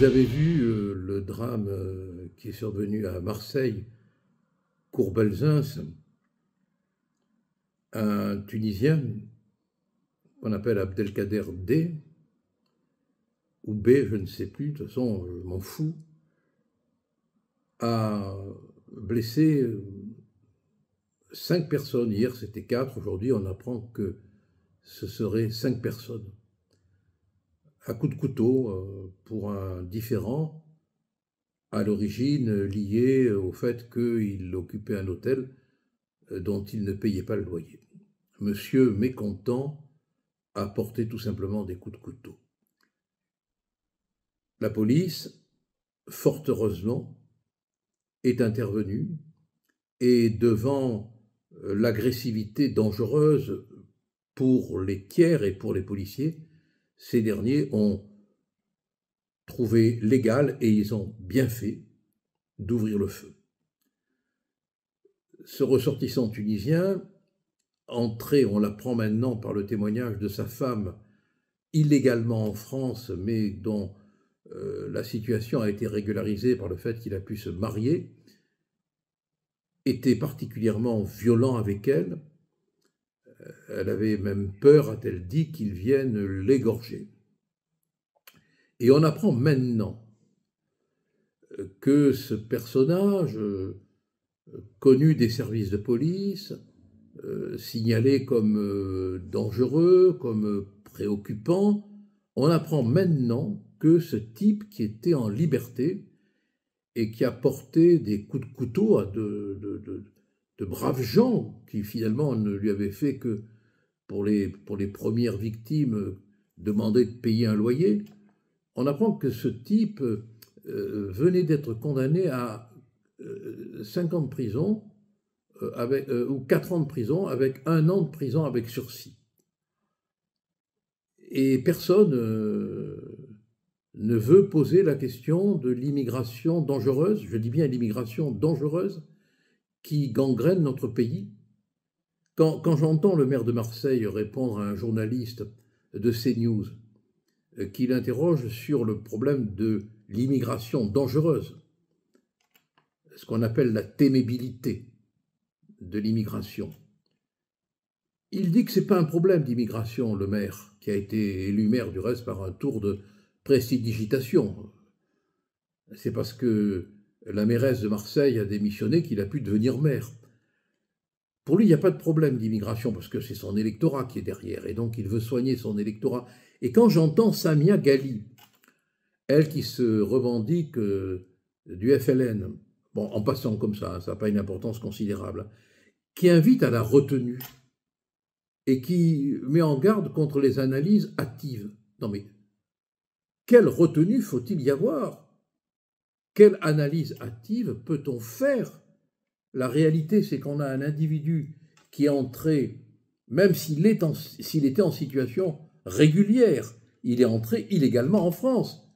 Vous avez vu le drame qui est survenu à Marseille, Courbelzens, un Tunisien qu'on appelle Abdelkader D, ou B, je ne sais plus, de toute façon, je m'en fous, a blessé 5 personnes. Hier, c'était 4. Aujourd'hui, on apprend que ce serait 5 personnes. À coups de couteau, pour un différend, à l'origine lié au fait qu'il occupait un hôtel dont il ne payait pas le loyer. Monsieur mécontent a porté tout simplement des coups de couteau. La police, fort heureusement, est intervenue et devant l'agressivité dangereuse pour les tiers et pour les policiers, ces derniers ont trouvé légal, et ils ont bien fait, d'ouvrir le feu. Ce ressortissant tunisien, entré, on l'apprend maintenant par le témoignage de sa femme, illégalement en France, mais dont la situation a été régularisée par le fait qu'il a pu se marier, était particulièrement violent avec elle. Elle avait même peur, a-t-elle dit, qu'il vienne l'égorger. Et on apprend maintenant que ce personnage, connu des services de police, signalé comme dangereux, comme préoccupant, on apprend maintenant que ce type qui était en liberté et qui a porté des coups de couteau à de braves gens qui finalement ne lui avaient fait que, pour les premières victimes, demander de payer un loyer, on apprend que ce type venait d'être condamné à 5 ans de prison ou 4 ans de prison avec 1 an de prison avec sursis. Et personne ne veut poser la question de l'immigration dangereuse, je dis bien l'immigration dangereuse, qui gangrène notre pays. Quand j'entends le maire de Marseille répondre à un journaliste de CNews qui l'interroge sur le problème de l'immigration dangereuse, ce qu'on appelle la témébilité de l'immigration, il dit que ce n'est pas un problème d'immigration, le maire, qui a été élu maire du reste par un tour de prestidigitation. C'est parce que la mairesse de Marseille a démissionné qu'il a pu devenir maire. Pour lui, il n'y a pas de problème d'immigration parce que c'est son électorat qui est derrière et donc il veut soigner son électorat. Et quand j'entends Samia Ghali, elle qui se revendique du FLN, bon, en passant comme ça n'a pas une importance considérable, qui invite à la retenue et qui met en garde contre les analyses hâtives. Non mais, quelle retenue faut-il y avoir? Quelle analyse hâtive peut-on faire? La réalité, c'est qu'on a un individu qui est entré, même s'il était en situation régulière, il est entré illégalement en France.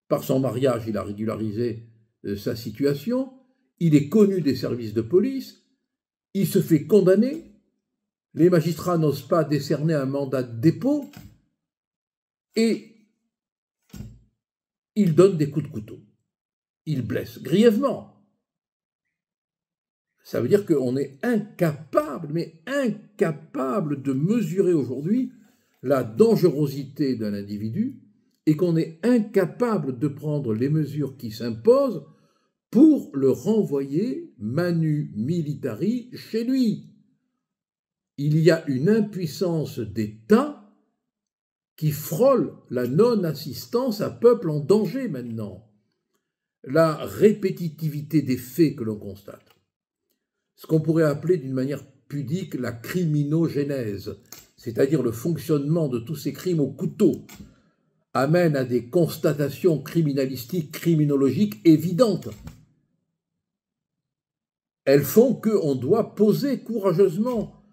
Par son mariage, il a régularisé sa situation, il est connu des services de police, il se fait condamner, les magistrats n'osent pas décerner un mandat de dépôt, et il donne des coups de couteau. Il blesse grièvement. Ça veut dire qu'on est incapable, mais incapable de mesurer aujourd'hui la dangerosité d'un individu et qu'on est incapable de prendre les mesures qui s'imposent pour le renvoyer manu militari chez lui. Il y a une impuissance d'État qui frôle la non-assistance à peuple en danger maintenant. La répétitivité des faits que l'on constate. Ce qu'on pourrait appeler d'une manière pudique la criminogénèse, c'est-à-dire le fonctionnement de tous ces crimes au couteau, amène à des constatations criminalistiques, criminologiques évidentes. Elles font qu'on doit poser courageusement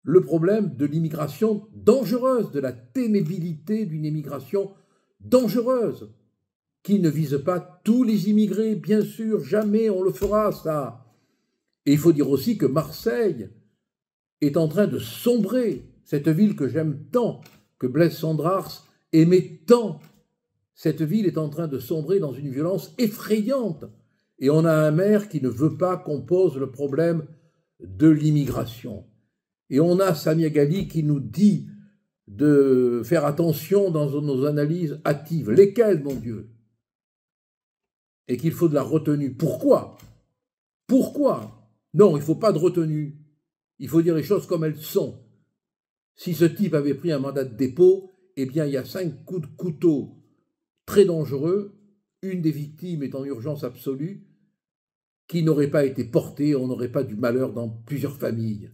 le problème de l'immigration dangereuse, de la témébilité d'une immigration dangereuse, qui ne vise pas tous les immigrés, bien sûr, jamais on le fera, ça. Et il faut dire aussi que Marseille est en train de sombrer, cette ville que j'aime tant, que Blaise Cendrars aimait tant, Cette ville est en train de sombrer dans une violence effrayante. Et on a un maire qui ne veut pas qu'on pose le problème de l'immigration. Et on a Samia Ghali qui nous dit de faire attention dans nos analyses hâtives. Lesquelles, mon Dieu? Et qu'il faut de la retenue. Pourquoi? Pourquoi? Non, il ne faut pas de retenue. Il faut dire les choses comme elles sont. Si ce type avait pris un mandat de dépôt, eh bien, il y a 5 coups de couteau très dangereux. Une des victimes est en urgence absolue, qui n'aurait pas été portée, on n'aurait pas du malheur dans plusieurs familles.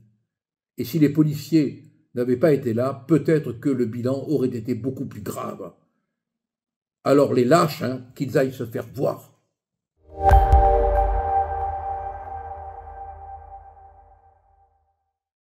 Et si les policiers n'avaient pas été là, peut-être que le bilan aurait été beaucoup plus grave. Alors les lâches, qu'ils aillent se faire voir.